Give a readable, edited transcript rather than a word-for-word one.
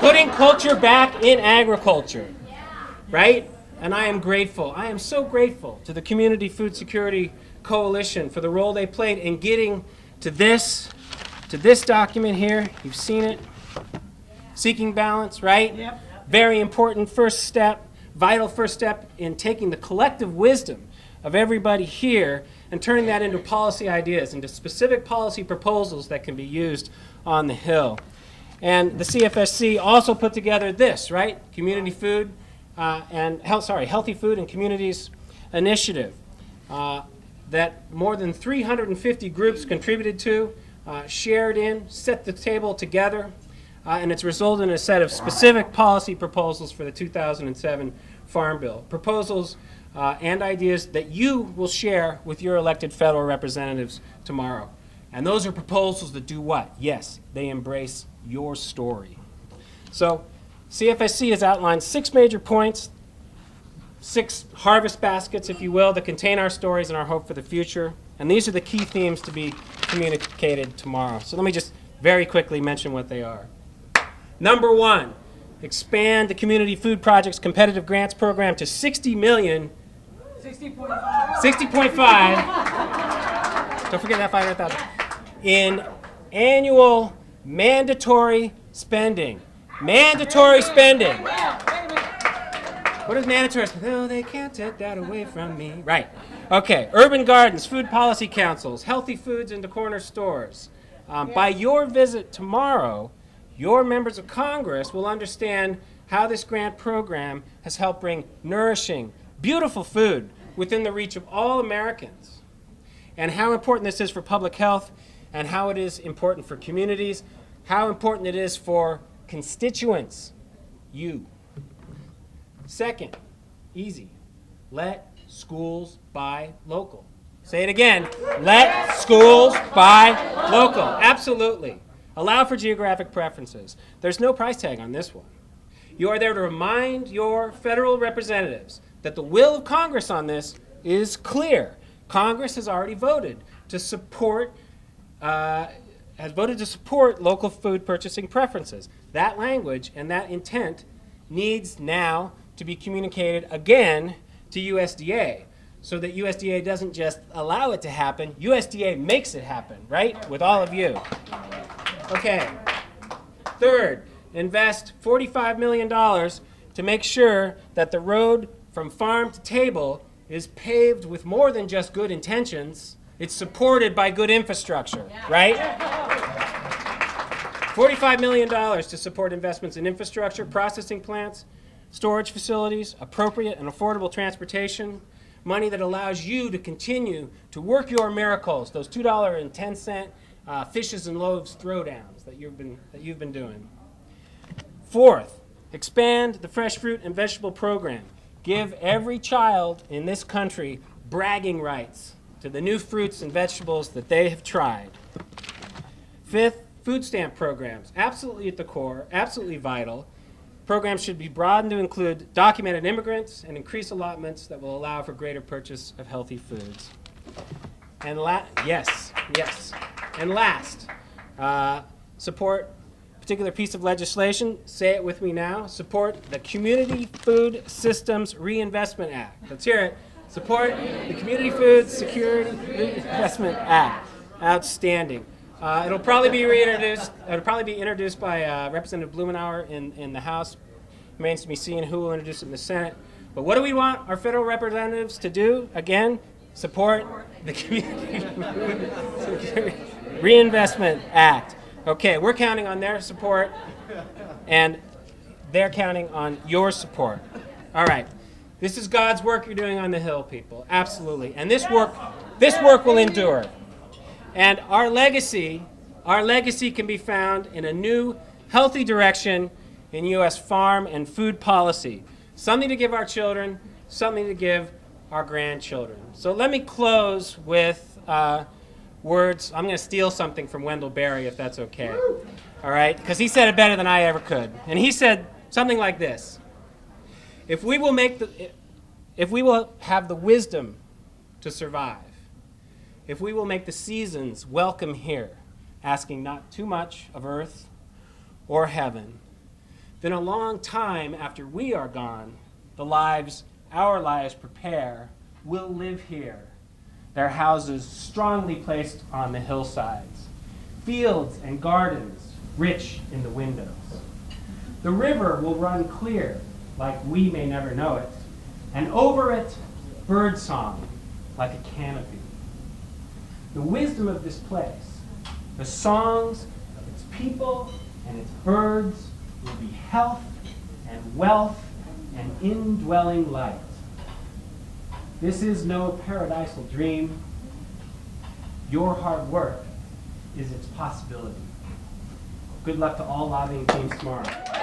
Putting culture back in agriculture, right? And I am grateful. I am so grateful to the Community Food Security Coalition for the role they played in getting to this document here. You've seen it. Seeking balance, right? Yep. Very important first step, vital first step in taking the collective wisdom of everybody here and turning that into policy ideas, into specific policy proposals that can be used on the Hill. And the CFSC also put together this, right? Community Food Healthy Food and Communities Initiative that more than 350 groups contributed to, shared in, set the table together, and it's resulted in a set of specific policy proposals for the 2007 Farm Bill. Proposals and ideas that you will share with your elected federal representatives tomorrow. And those are proposals that do what? Yes, they embrace your story. So CFSC has outlined 6 major points, 6 harvest baskets, if you will, that contain our stories and our hope for the future. And these are the key themes to be communicated tomorrow. So let me just very quickly mention what they are. Number 1, expand the Community Food Project's competitive grants program to $60 million. 60.5. 60.5. Don't forget that 500,000. In annual mandatory spending. Mandatory spending. What is mandatory spending? No, they can't take that away from me. Right. Okay. Urban gardens, food policy councils, healthy foods into corner stores. By your visit tomorrow, your members of Congress will understand how this grant program has helped bring nourishing, beautiful food within the reach of all Americans, and how important this is for public health, and how it is important for communities, how important it is for constituents, you. Second, easy, let schools buy local. Say it again, let schools buy local. Absolutely. Allow for geographic preferences. There's no price tag on this one. You are there to remind your federal representatives that the will of Congress on this is clear. Congress has already voted to support local food purchasing preferences. That language and that intent needs now to be communicated again to USDA, so that USDA doesn't just allow it to happen, USDA makes it happen, right? With all of you. Okay. Third, invest $45 million to make sure that the road from farm to table is paved with more than just good intentions. It's supported by good infrastructure, right? $45 million to support investments in infrastructure, processing plants, storage facilities, appropriate and affordable transportation, money that allows you to continue to work your miracles, those $2.10 fishes and loaves throwdowns that you've been doing. Fourth, expand the fresh fruit and vegetable program. Give every child in this country bragging rights to the new fruits and vegetables that they have tried. Fifth, food stamp programs, absolutely at the core, absolutely vital. Programs should be broadened to include documented immigrants and increase allotments that will allow for greater purchase of healthy foods. And yes. And last, support a particular piece of legislation. Say it with me now. Support the Community Food Systems Reinvestment Act. Let's hear it. Support the Community Food Security Reinvestment Act. Outstanding. It'll probably be reintroduced. It'll probably be introduced by Representative Blumenauer in the House. Remains to be seen who will introduce it in the Senate. But what do we want our federal representatives to do? Again, support the Community Food Reinvestment Act. Okay, we're counting on their support, and they're counting on your support. All right, this is God's work you're doing on the Hill, people. Absolutely, and this work will endure. And our legacy can be found in a new, healthy direction in U.S. farm and food policy. Something to give our children, something to give our grandchildren. So let me close with words. I'm going to steal something from Wendell Berry, if that's okay. All right? Because he said it better than I ever could. And he said something like this: if we will have the wisdom to survive, if we will make the seasons welcome here, asking not too much of earth or heaven, then a long time after we are gone, the lives our lives prepare will live here, their houses strongly placed on the hillsides, fields and gardens rich in the windows. The river will run clear, like we may never know it, and over it, birdsong, like a canopy. The wisdom of this place, the songs of its people and its birds, will be health and wealth and indwelling light. This is no paradisal dream. Your hard work is its possibility. Good luck to all lobbying teams tomorrow.